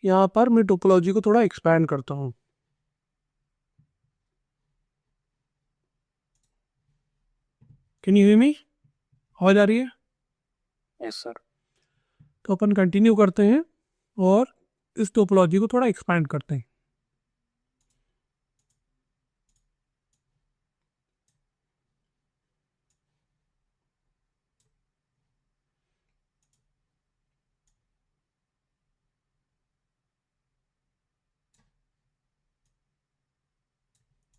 यहाँ पर मैं टोपोलॉजी को थोड़ा एक्सपैंड करता हूँ। Can you hear me? आवाज आ रही है? Yes sir. तो अपन कंटिन्यू करते हैं और इस टोपोलॉजी को थोड़ा एक्सपैंड करते हैं।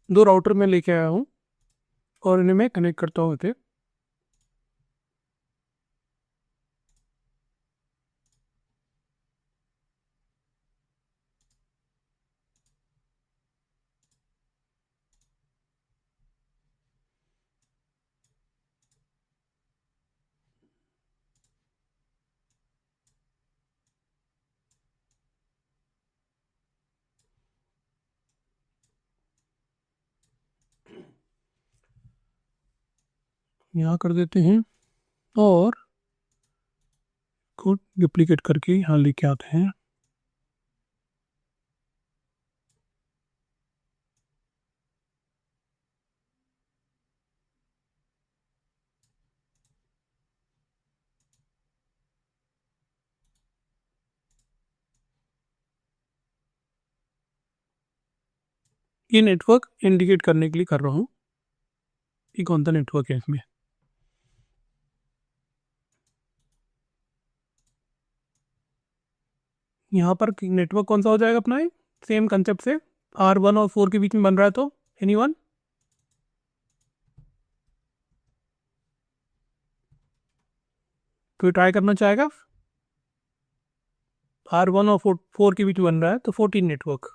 दो राउटर में लेके आया हूँ और इन्हें मैं कनेक्ट करता हूँ इसे। यहाँ कर देते हैं और को डुप्लीकेट करके यहाँ लेके आते हैं। ये नेटवर्क इंडिकेट करने के लिए कर रहा हूँ कि कौन सा नेटवर्क है इसमें। यहाँ पर नेटवर्क कौन सा हो जाएगा अपना? सेम कंसेप्ट से R1 और 4 के बीच में बन रहा है, तो एनीवन? कोई ट्राई करना चाहेगा? R1 और 4 के बीच में बन रहा है तो 14 नेटवर्क।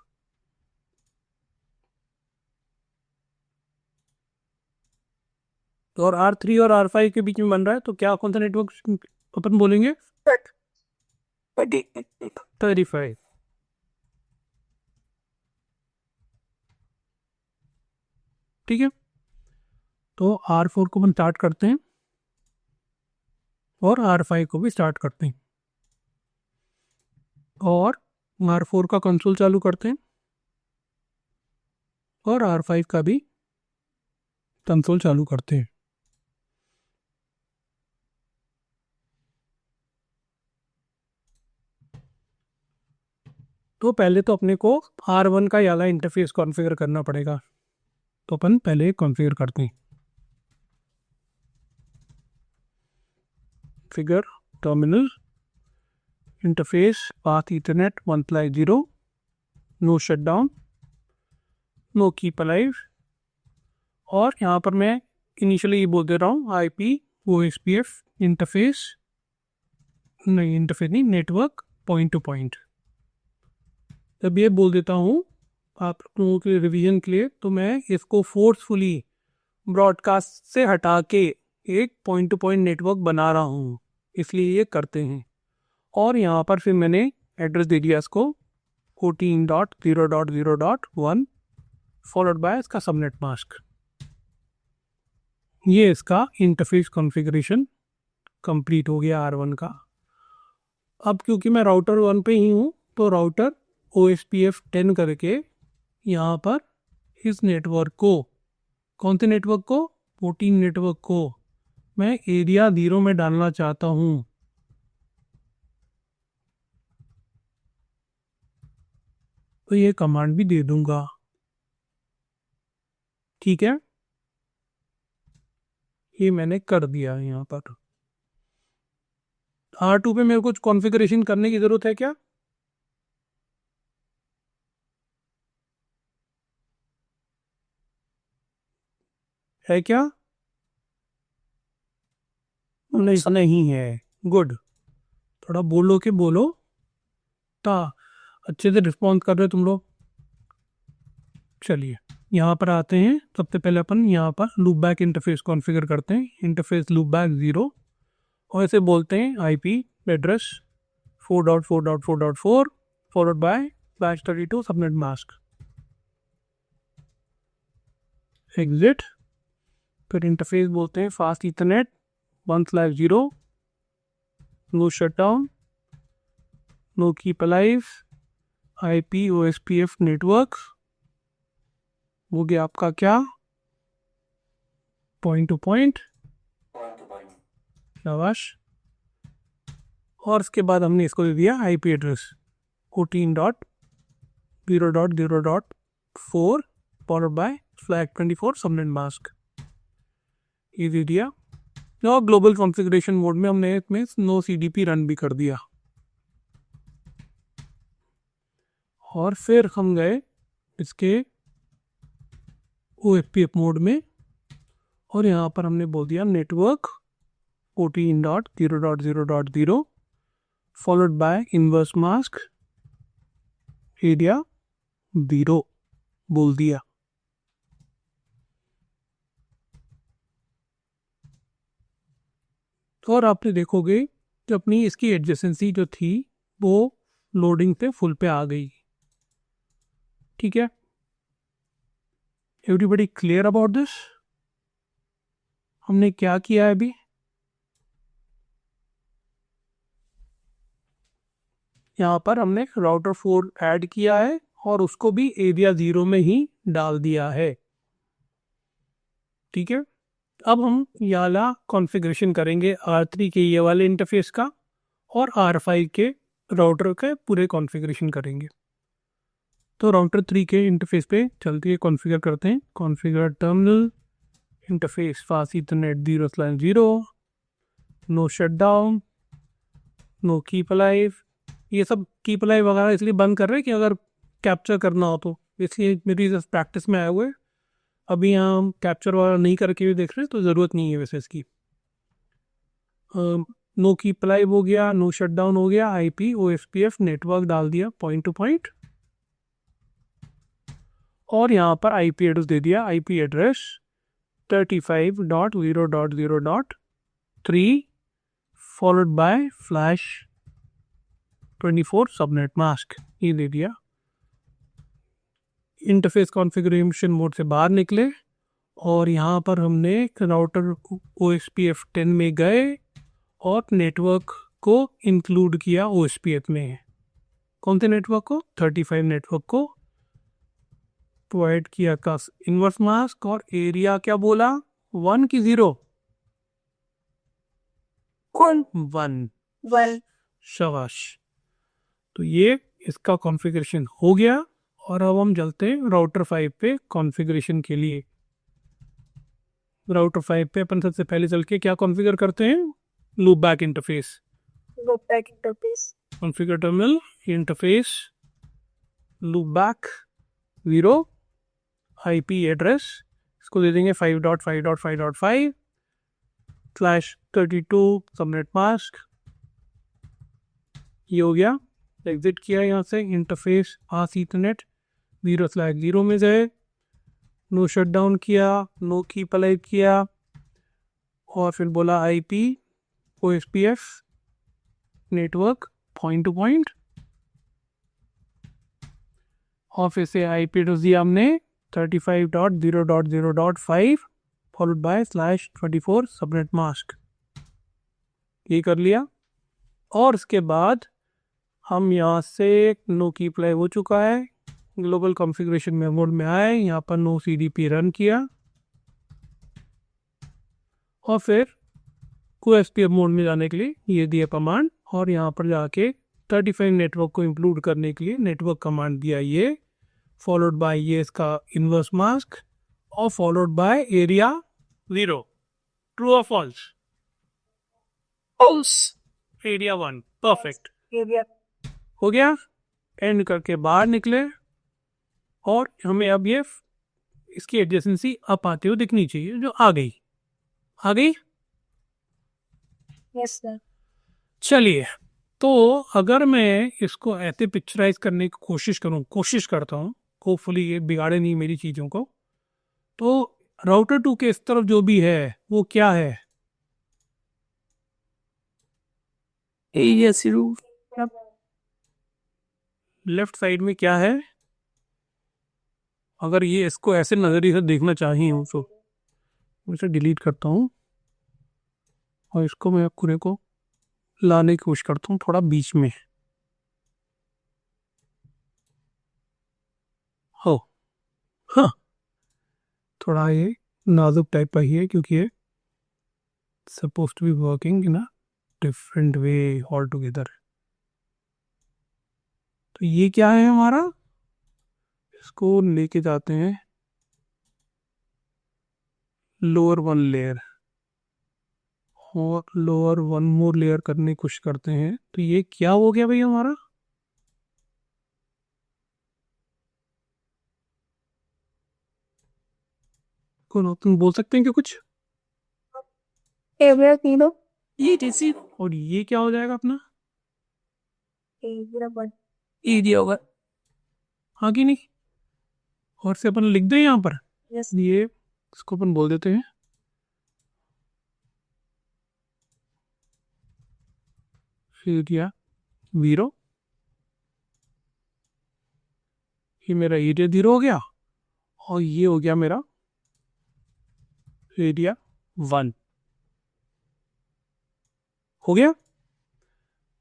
तो और R3 और R5 के बीच में बन रहा है तो क्या कौन सा नेटवर्क अपन बोलेंगे? 35। ठीक है, तो R4 को हम स्टार्ट करते हैं और R5 को भी स्टार्ट करते हैं और R4 का कंसोल चालू करते हैं और R5 का भी कंसोल चालू करते हैं। तो पहले तो अपने को R1 का वाला इंटरफेस कॉन्फ़िगर करना पड़ेगा, तो अपन पहले कॉन्फ़िगर करते हैं। Figure terminal interface path ethernet 1/0, no shutdown, no keep alive, और यहाँ पर मैं इनिशियली ये बोल दे रहा हूँ IP OSPF इंटरफेस नहीं नेटवर्क पॉइंट टू पॉइंट। जब ये बोल देता हूँ आप लोगों के रिवीजन के लिए, तो मैं इसको फोर्सफुली ब्रॉडकास्ट से हटा के एक पॉइंट टू पॉइंट नेटवर्क बना रहा हूँ, इसलिए ये करते हैं। और यहाँ पर फिर मैंने एड्रेस दे दिया इसको 14.0.0.1 फॉलोड बाय इसका सबनेट मास्क। ये इसका इंटरफेस कॉन्फ़िगरेशन कंप्लीट हो गया R1 का। अब क्योंकि मैं राउटर 1 पे ही हूँ तो राउटर OSPF 10 करके यहाँ पर इस नेटवर्क को, कौन से नेटवर्क को? 14 नेटवर्क को मैं एरिया 0 में डालना चाहता हूँ। तो ये कमांड भी दे दूंगा। ठीक है, ये मैंने कर दिया। यहाँ पर R2 पे मेरे को कॉन्फ़िगरेशन करने की ज़रूरत है क्या? है क्या? नहीं है। गुड, थोड़ा बोलो के बोलो ता अच्छे से रिस्पॉन्स कर रहे हो तुम लोग। चलिए यहाँ पर आते हैं। सबसे पहले अपन यहाँ पर लूप बैक इंटरफेस कॉन्फ़िगर करते हैं। इंटरफेस लूप बैक 0 और इसे बोलते हैं IP address 4.4.4.4 followed by /32 subnet mask. Exit, फिर इंटरफेस बोलते हैं fast ethernet 1/0, no shutdown, no keep alive, IP OSPF network हो गया आपका क्या, पॉइंट टू पॉइंट, शाबाश। और उसके बाद हमने इसको दे दिया IP address 14.0.0.4 followed by flag 24 subnet mask, ये दे दिया। और ग्लोबल कॉन्फ़िगरेशन मोड में हमने इसमें नो CDP रन भी कर दिया। और फिर हम गए इसके OSPF मोड में और यहाँ पर हमने बोल दिया network 14.0.0.0 followed by inverse mask area 0 बोल दिया। और आपने देखोगे कि अपनी इसकी एडजेसेंसी जो थी वो लोडिंग पे फुल पे आ गई। ठीक है, एवरीबडी क्लियर अबाउट दिस? हमने क्या किया है अभी, यहाँ पर हमने राउटर 4 ऐड किया है और उसको भी एरिया 0 में ही डाल दिया है। ठीक है, अब हम ये वाला कॉन्फ़िगरेशन करेंगे R3 के ये वाले इंटरफेस का और R5 के राउटर के पूरे कॉन्फ़िगरेशन करेंगे। तो राउटर 3 के इंटरफेस पे चलते हैं, कॉन्फ़िगर करते हैं। Configure terminal interface fast ethernet 0/0, no shutdown, no keep alive. ये सब कीप अलाइव वगैरह इसलिए बंद कर रहे हैं कि अगर कैप्चर करना हो तो, इसलिए मेरी प्रैक्टिस में आए हुए। अभी यहाँ हम कैप्चर वगैरह नहीं करके भी देख रहे हैं तो ज़रूरत नहीं है वैसे इसकी। नो कीप अलाइव हो गया, नो शटडाउन हो गया, IP OSPF नेटवर्क डाल दिया पॉइंट टू पॉइंट। और यहाँ पर IP एड्रेस दे दिया, IP address 35.0.0.3 followed by flash 24 subnet mask, ये दे दिया। इंटरफेस कॉन्फ़िगरेशन मोड से बाहर निकले और यहाँ पर हमने राउटर OSPF 10 में गए और नेटवर्क को इंक्लूड किया OSPF में। कौन से नेटवर्क को? 35 नेटवर्क को प्रोवाइड किया का इनवर्स मास्क और एरिया क्या बोला, 1 की 0? 1। शाबाश। तो ये इसका कॉन्फ़िगरेशन हो गया और अब हम चलते हैं राउटर 5 पे कॉन्फ़िगरेशन के लिए। राउटर 5 पे अपन सबसे पहले चल के क्या कॉन्फ़िगर करते हैं, loop back interface. Configure terminal interface loop back 0, IP address इसको दे देंगे 5.5.5.5 /32 सबनेट मास्क, ये हो गया। एग्जिट किया यहाँ से, इंटरफेस फास्ट ईथरनेट 0/0 में गए, नो शटडाउन किया, नो कीप अलाइव किया और फिर बोला IP OSPF network point two point और फिर से IP एड्रेस दिया हमने 35.0.0.5 फॉलोड बाय /24 सबनेट मास्क, ये कर लिया। और उसके बाद हम यहाँ से नो कीप अलाइव हो चुका है, ग्लोबल कॉन्फ़िगरेशन में मोड में आए, यहाँ पर नो CDP रन किया और फिर OSPF मोड में जाने के लिए ये दिया कमांड और यहाँ पर जाके 35 नेटवर्क को इंक्लूड करने के लिए नेटवर्क कमांड दिया, ये फॉलोड बाय ये इसका इनवर्स मास्क और फॉलोड बाय एरिया 0। ट्रू और फॉल्स? एरिया 1। परफेक्ट, हो गया। एंड करके बाहर निकले और हमें अब ये इसकी एडजेसेंसी अप आते हुए दिखनी चाहिए, जो आ गई। Yes sir. चलिए, तो अगर मैं इसको ऐसे पिक्चराइज करने की कोशिश करता हूँ, होपफुली ये बिगाड़े नहीं मेरी चीज़ों को। तो राउटर 2 के इस तरफ जो भी है वो क्या है, लेफ्ट साइड में क्या है? अगर ये इसको ऐसे नज़रिए से देखना चाहिए हूँ तो मैं इसे डिलीट करता हूँ और इसको मैं पूरे को लाने की कोशिश करता हूँ थोड़ा बीच में। हो, हाँ, थोड़ा ये नाजुक टाइप का ही है क्योंकि ये suppose to be working in a different way all together. तो ये क्या है हमारा, इसको लेके जाते हैं लोअर वन लेयर और लोअर वन मोर लेयर करने की कोशिश करते हैं। तो ये क्या हो गया भाई हमारा, कौन तुम बोल सकते हैं क्या कुछ? एरिया 0, ये जैसी, और ये क्या हो जाएगा अपना एरिया 1। एरिया होगा, हाँ कि नहीं? और से अपन लिख दें यहाँ पर, यस। ये इसको अपन बोल देते हैं एरिया 0। ये मेरा एरिया 0 हो गया और ये हो गया मेरा एरिया 1 हो गया।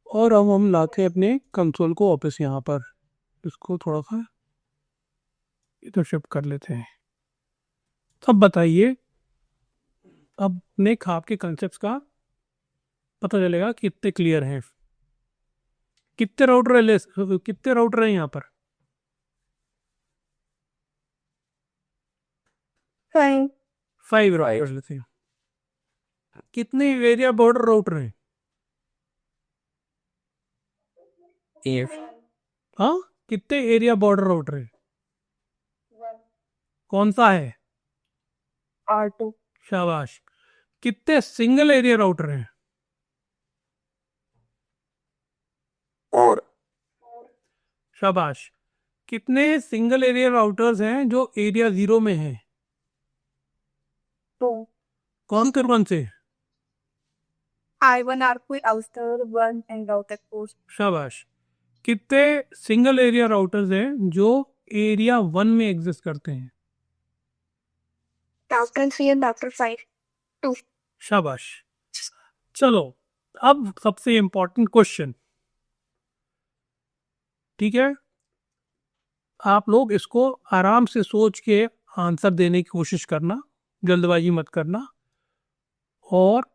और अब हम लाते हैं अपने कंसोल को वापस यहाँ पर, इसको थोड़ा सा इधर शिफ्ट कर लेते हैं। अब बताइए, अब अपने खाप के कंसेप्ट का पता चलेगा कितने क्लियर हैं, कितने राउटर है, कितने राउटर हैं यहाँ पर? 5, 5 राउटर लेते हैं। कितने एरिया बॉर्डर राउटर हैं? हाँ, कितने एरिया बॉर्डर राउटर हैं? कौन सा है? R2, शाबाश। कितने सिंगल एरिया राउटर हैं? और शाबाश। कितने सिंगल एरिया राउटर्स हैं जो एरिया 0 में हैं? 2, कौन से? I1, R2, outer 1 and router 4. शाबाश। कितने सिंगल एरिया राउटर्स हैं जो एरिया 1 में एग्जिस्ट करते हैं? Router 3 and router 5. 2. शाबाश। चलो, अब सबसे इंपॉर्टेंट क्वेश्चन, ठीक है? आप लोग इसको आराम से सोच के आंसर देने की कोशिश करना, जल्दबाजी मत करना, और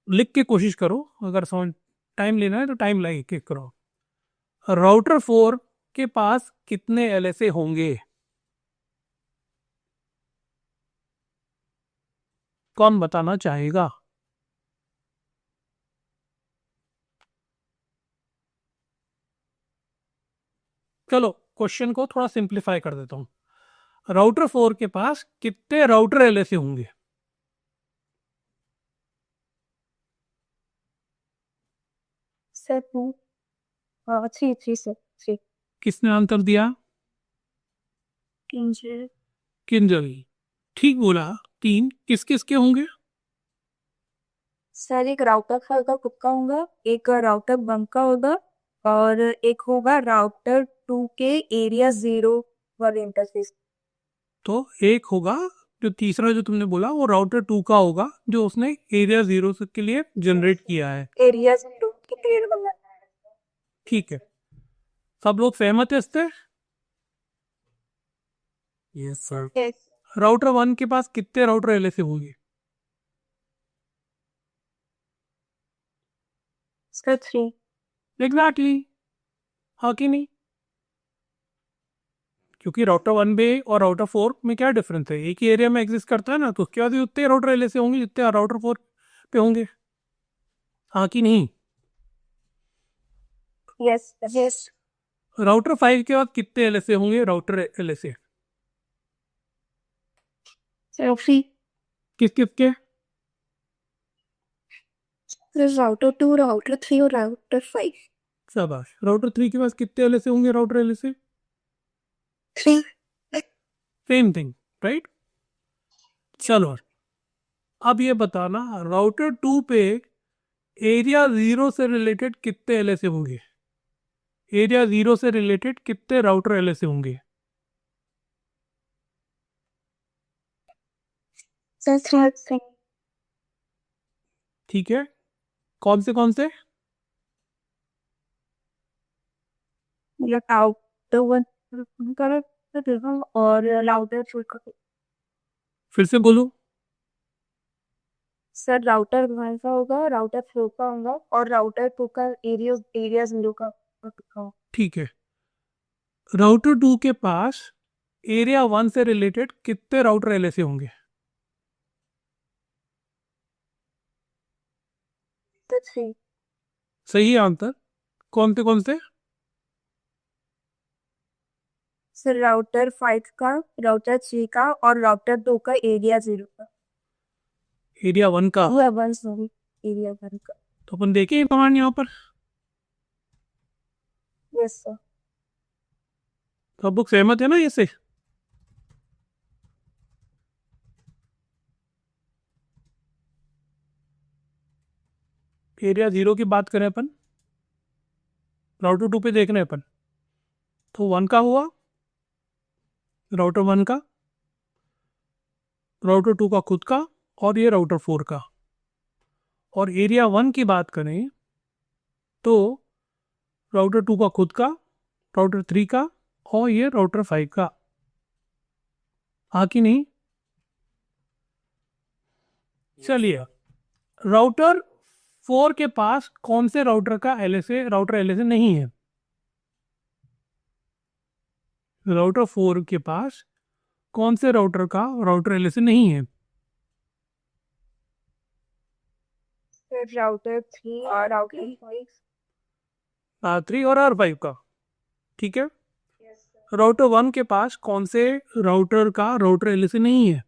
लिख के कोशिश करो। अगर समझ टाइम लेना है तो टाइम लगे के करो। राउटर 4 के पास कितने एलएसए होंगे? कौन बताना चाहेगा? चलो, क्वेश्चन को थोड़ा सिंप्लीफाई कर देता हूं। राउटर 4 के पास कितने राउटर एलएसए होंगे? Sir 2. 3, 3, sir. 3. किसने आंसर दिया? Kinjal. किंजल, ठीक बोला। 3 किस किस के होंगे? सर एक राउटर का कुक्का होगा, एक राउटर 1 का होगा, और एक होगा राउटर 2 के एरिया 0 पर इंटरफेस। तो एक होगा, जो तीसरा जो तुमने बोला वो राउटर 2 का होगा, जो उसने एरिया 0 के लिए जनरेट किया है। एरिया 0 के पेड़ बनाना है। ठीक है, सब लोग सहमत है इससे? Yes sir. Yes. राउटर 1 के पास कितने राउटर एलएसए होंगे? सर 3. एग्जैक्टली, हाँ कि नहीं? क्योंकि राउटर 1 में और राउटर 4 में क्या डिफरेंस है, एक ही एरिया में एग्जिस्ट करता है ना, तो उसके बाद भी उतने राउटर एलएसए होंगे जितने राउटर 4 पे होंगे, हाँ कि नहीं? Yes yes. राउटर 5 के बाद कितने एलएसए होंगे, राउटर एलएसए? सर 3. किस किस के? सर राउटर 2, राउटर 3 और राउटर 5. शाबाश। राउटर 3 के पास कितने एलएसए होंगे, router LSA? 3. Same thing, right? चलो, अब ये बताना, राउटर 2 पे एरिया 0 से रिलेटेड कितने एलएसए होंगे? एरिया 0 से रिलेटेड कितने राउटर एलएसए होंगे? सर 3. ठीक है, कौन से? राउटर 1, और राउटर टू का फिर से बोलो। सर राउटर वन का होगा, राउटर फोर का होगा और राउटर टू का एरिया एरिया जीरो का होगा। ठीक है, राउटर 2 के पास एरिया 1 से रिलेटेड कितने राउटर एलएसए होंगे? तो थ्री। सही आंसर। कौन से? सर राउटर फाइव का, राउटर थ्री का और राउटर टू का एरिया जीरो का। एरिया 1 का। वो है वन, सॉरी, एरिया वन का। तो अपन देखें ये कमांड यहाँ पर। Yes sir. तो अब बुक सहमत है ना ये से? एरिया 0 की बात करें अपन, राउटर 2 पे देख रहे हैं अपन, तो 1 का हुआ, राउटर 1 का, राउटर 2 का खुद का, और ये राउटर 4 का। और एरिया 1 की बात करें तो राउटर 2 का खुद का, राउटर 3 का और ये राउटर 5 का। हाँ कि नहीं? चलिए, राउटर 4 के पास कौन से राउटर का राउटर एलएसए नहीं है? राउटर 4 के पास कौन से राउटर का राउटर एलएसए नहीं है? सर राउटर थ्री और राउटर फाइव। R3 और R5 का। ठीक है, यस सर। राउटर 1 के पास कौन से राउटर का राउटर एलएसए नहीं है?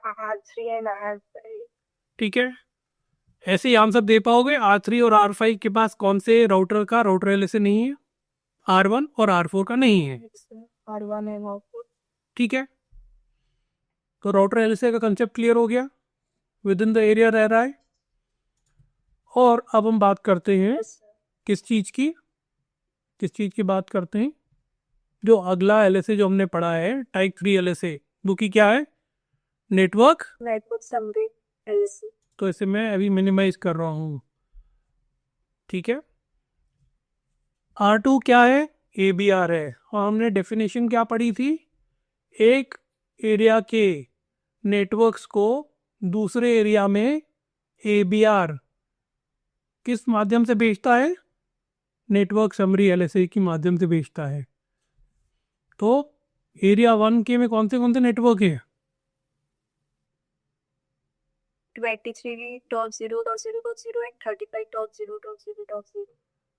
R3 and R5। ठीक है, ऐसे ही आंसर दे पाओगे। R3 और R5 के पास कौन से राउटर का राउटर एलएसए नहीं है? R1 और R4 का नहीं है। R1 and R4। ठीक है, तो राउटर एलएसए का कंसेप्ट क्लियर हो गया, विद इन द एरिया रह रहा है। और अब हम बात करते हैं यस सर। किस चीज़ की बात करते हैं? जो अगला एलएसए जो हमने पढ़ा है टाइप 3 एलएसए, वो की क्या है? नेटवर्क। Network summary LSA. तो इसे मैं अभी मिनिमाइज कर रहा हूँ। ठीक है, R2 क्या है? ABR है। और हमने डेफिनेशन क्या पढ़ी थी? एक एरिया के नेटवर्क्स को दूसरे एरिया में ABR किस माध्यम से भेजता है? नेटवर्क समरी एलएसए के माध्यम से भेजता है। तो एरिया 1 के में कौन से नेटवर्क है? 23.0.0.0 एंड 35.0.0.0.0।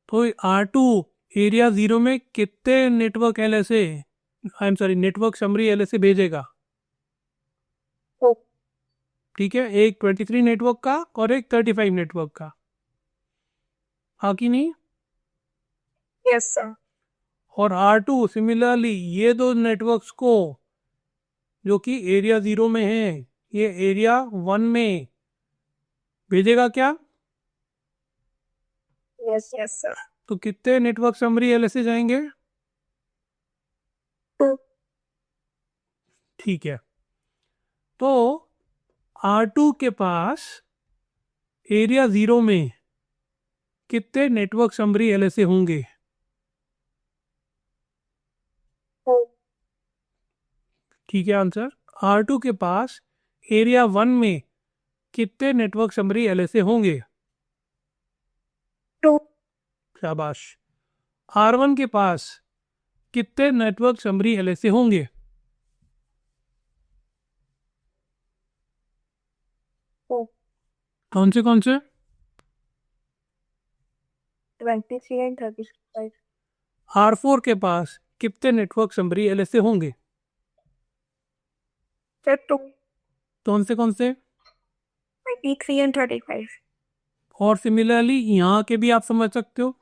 तो R2 एरिया 0 में कितने network LSA, I am sorry, network summary LSA भेजेगा? ओ। ठीक है, एक 23 नेटवर्क का और एक 35 नेटवर्क का। हाँ कि नहीं? Yes sir. और R2 सिमिलरली ये दो नेटवर्क्स को जो कि एरिया 0 में है, ये एरिया 1 में भेजेगा क्या? Yes yes sir. तो कितने नेटवर्क समरी एलएसए जाएंगे? टू। ठीक है, तो R2 के पास एरिया 0 में कितने नेटवर्क समरी एलएसए होंगे? ठीक है आंसर। R2 के पास एरिया 1 में कितने नेटवर्क समरी एलएसए होंगे? टू। शाबाश। R1 के पास कितने नेटवर्क समरी एलएसए होंगे? कौन से 23 एंड 35। R4 के पास कितने नेटवर्क समरी एलएसए होंगे? Sir two. कौन से 23 एंड 35। और सिमिलरली यहाँ के भी आप समझ सकते हो।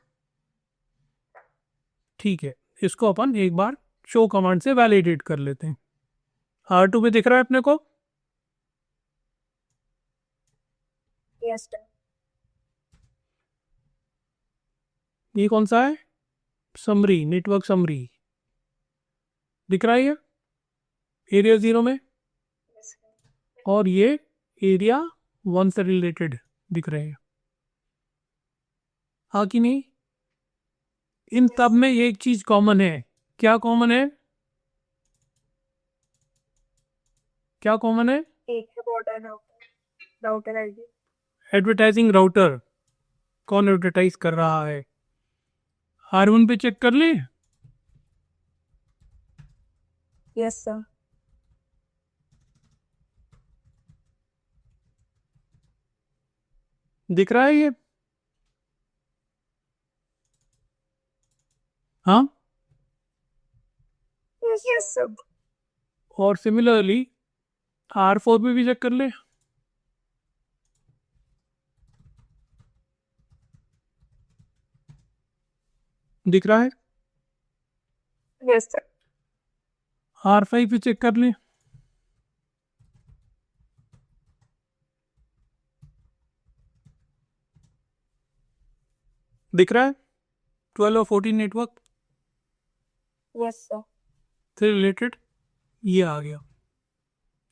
ठीक है, इसको अपन एक बार शो कमांड से वैलिडेट कर लेते हैं। R2 में दिख रहा है अपने को? Yes sir. ये कौन सा है? समरी, नेटवर्क समरी दिख रहा है ये एरिया 0 में, और ये एरिया 1 से रिलेटेड दिख रहे हैं। हाँ कि नहीं? इन सब में एक चीज कॉमन है। क्या कॉमन है? क्या कॉमन है? एक है border router, router ID. Advertising router. कौन एडवर्टाइज कर रहा है? R1 पे चेक कर ले। Yes sir. दिख रहा है ये? हाँ। Yes sir. और सिमिलरली R4 पे भी चेक कर ले। दिख रहा है? Yes sir. R5 पे चेक कर ले। दिख रहा है? 12 और 14 नेटवर्क यस सर। से रिलेटेड ये आ गया।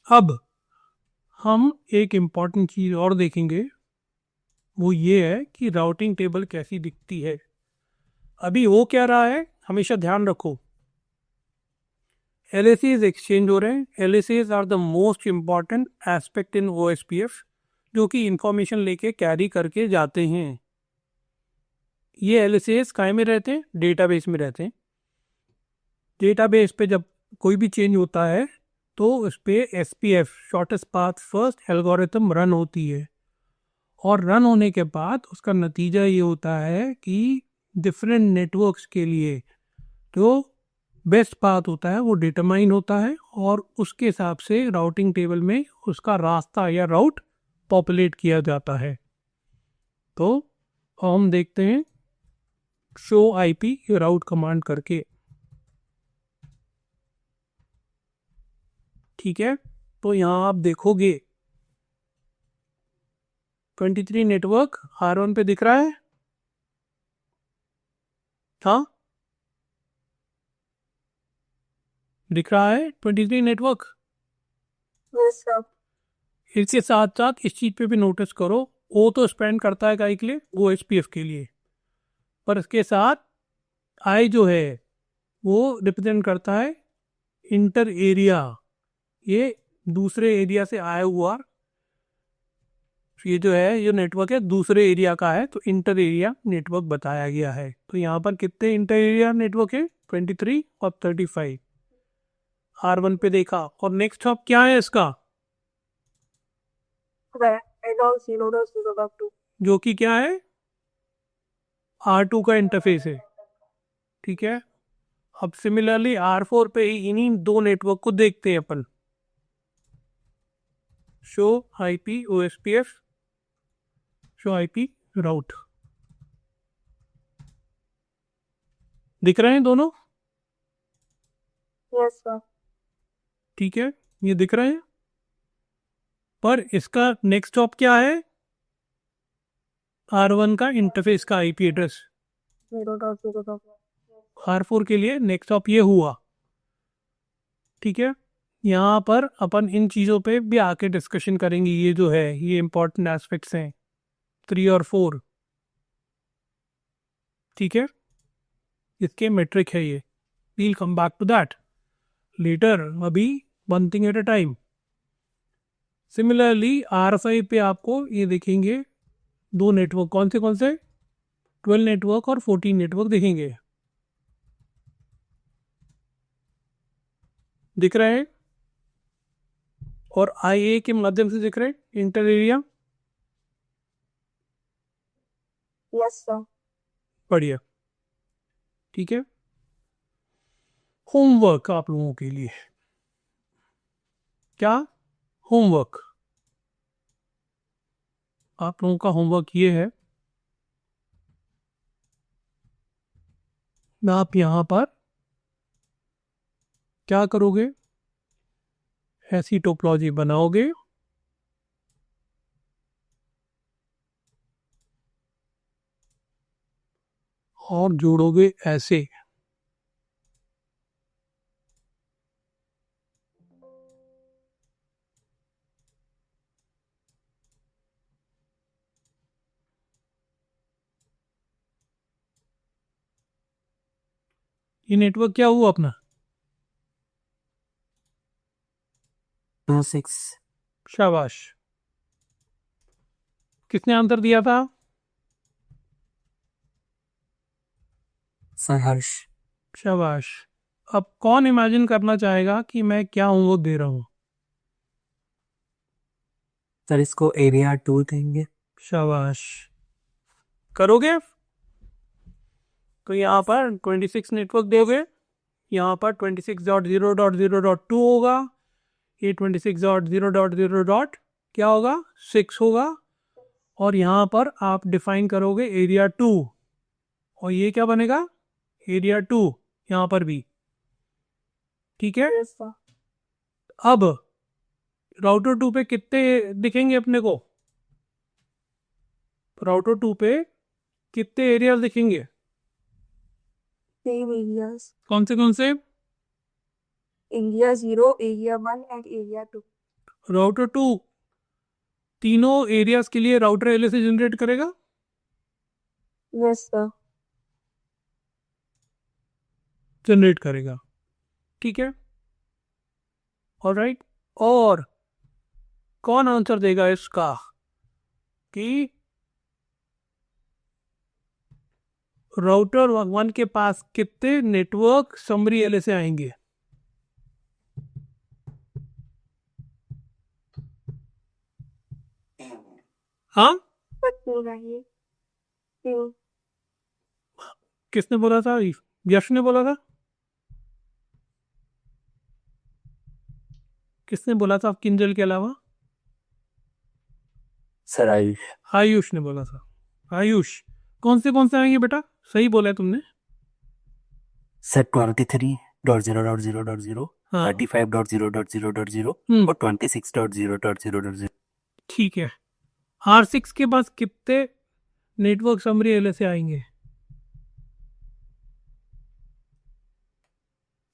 अब हम एक इम्पॉर्टेंट चीज़ और देखेंगे, वो ये है कि राउटिंग टेबल कैसी दिखती है। अभी हो क्या रहा है, हमेशा ध्यान रखो। LACs एक्सचेंज हो रहे हैं। LACs are the most important aspect in OSPF, जो कि इंफॉर्मेशन लेके कैरी करके जाते हैं। ये LACs काय में रहते हैं? डेटाबेस में रहते हैं। डेटाबेस पे जब कोई भी चेंज होता है तो उस पर SPF, shortest path first algorithm run होती है। और रन होने के बाद उसका नतीजा ये होता है कि डिफरेंट नेटवर्क्स के लिए जो बेस्ट पाथ होता है वो डिटरमाइन होता है, और उसके हिसाब से राउटिंग टेबल में उसका रास्ता या राउट पॉपुलेट किया जाता है। तो हम देखते हैं शो IP राउट कमांड करके। ठीक है, तो यहाँ आप देखोगे 23 नेटवर्क R1 पे दिख रहा है। हाँ, दिख रहा है 23 नेटवर्क। Yes sir. इसके साथ साथ इस चीज़ पे भी नोटिस करो, O तो स्पेंड करता है काय के लिए? OSPF के लिए। पर इसके साथ I जो है वो रिप्रेजेंट करता है इंटर एरिया। ये दूसरे एरिया से आया हुआ, ये जो है ये नेटवर्क है दूसरे एरिया का है, तो इंटर एरिया नेटवर्क बताया गया है। तो यहाँ पर कितने इंटर एरिया नेटवर्क है? 23 और 35 R1 पे देखा। और नेक्स्ट हॉप क्या है इसका? एडॉल 0.0.2। जो कि क्या है? R2 का इंटरफेस है। ठीक है, अब सिमिलरली R4 पे ही इन्हीं दो नेटवर्क को देखते हैं अपन। Show IP OSPF, show IP route. दिख रहे हैं दोनों? Yes sir. ठीक है, ये दिख रहे हैं। पर इसका नेक्स्ट स्टॉप क्या है? R1 का इंटरफेस का IP एड्रेस। 0.0.1। R4 के लिए नेक्स्ट स्टॉप ये हुआ। ठीक है, यहाँ पर अपन इन चीज़ों पे भी आके डिस्कशन करेंगे। ये जो है ये इंपॉर्टेंट एस्पेक्ट्स हैं 3 और 4। ठीक है, इसके मेट्रिक है ये। We'll come back to that later, अभी one thing at a time. Similarly R5 पे आपको ये देखेंगे दो नेटवर्क, कौन से 12 नेटवर्क और 14 नेटवर्क दिखेंगे। दिख रहे हैं? और IA के माध्यम से दिख रहे हैं इंटर एरिया। Yes sir. बढ़िया। ठीक है, होमवर्क आप लोगों के लिए। क्या होमवर्क? आप लोगों का होमवर्क ये है, आप यहाँ पर क्या करोगे? ऐसी टोपोलॉजी बनाओगे और जोड़ोगे ऐसे। ये नेटवर्क क्या हुआ अपना? 26 शाबाश। किसने आंसर दिया था? हर्ष। शाबाश। अब कौन इमेजिन करना चाहेगा कि मैं क्या हूं वो दे रहा हूं? सर इसको एरिया 2 देंगे। शाबाश। करोगे? तो यहाँ पर 26 नेटवर्क दोगे, यहाँ पर 26.0.0.2 होगा, ये 26.0.0. क्या होगा? 6 होगा, और यहाँ पर आप डिफाइन करोगे एरिया 2, और ये क्या बनेगा? एरिया 2 यहाँ पर भी। ठीक है। Yes, sir. अब राउटर 2 पे कितने दिखेंगे अपने को? राउटर 2 पे कितने एरिया दिखेंगे? Same areas. कौन से? Area 0, Area 1 and Area 2. Router 2 तीनों एरियाज के लिए राउटर एलएसए जनरेट करेगा। Yes, sir. जनरेट करेगा। ठीक है, ऑलराइट। और कौन आंसर देगा इसका कि राउटर 1 के पास कितने नेटवर्क समरी एलएसए आएंगे? हाँ, But नहीं आएंगे। 3. किसने बोला था? यश ने बोला था। किसने बोला था किंजल के अलावा? सर आयुष। आयुष ने बोला था। आयुष, कौन से आएंगे बेटा? सही बोला है तुमने। सर 23.0.0.0, हाँ 35.0.0.0 और 26.0.0.0। ठीक है। R6 के पास कितने नेटवर्क समरी एलएसए आएंगे?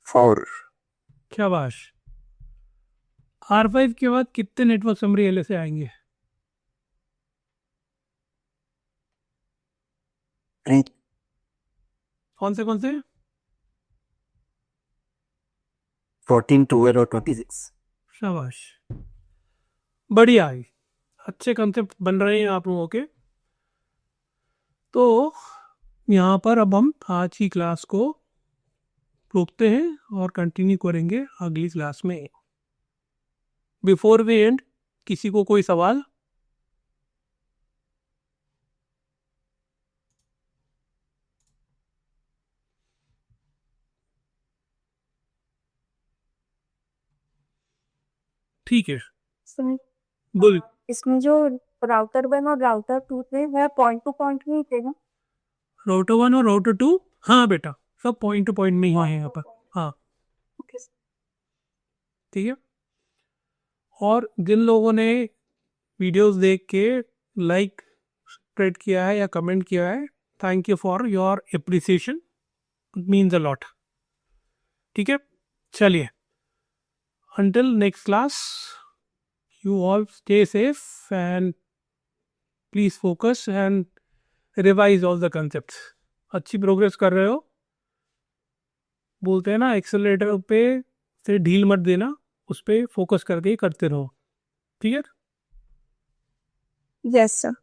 4। शाबाश। R5 के बाद कितने नेटवर्क समरी एलएसए आएंगे? 3। कौन से? 14, 12 और 26। शाबाश, बढ़िया है। अच्छे कंसेप्ट बन रहे हैं आप लोगों के। तो यहाँ पर अब हम आज की क्लास को रोकते हैं और कंटिन्यू करेंगे अगली क्लास में। बिफोर वी एंड, किसी को कोई सवाल? ठीक है, इसमें बोल। इसमें जो राउटर 1 और राउटर 2 थे वह पॉइंट टू पॉइंट नहीं थे ना? राउटर 1 और राउटर 2, हाँ बेटा, सब पॉइंट टू पॉइंट में ही हैं यहाँ पर। हाँ ओके। ठीक है। और जिन लोगों ने वीडियोस देख के लाइक स्प्रेड किया है या कमेंट किया है, thank you for your appreciation, it means a lot. ठीक है, चलिए, until next class, you all stay safe and please focus and revise all the concepts. अच्छी प्रोग्रेस कर रहे हो। बोलते हैं ना, एक्सेलरेटर पे से ढील मत देना, उस पर फोकस करके ही करते रहो। ठीक है। Yes sir.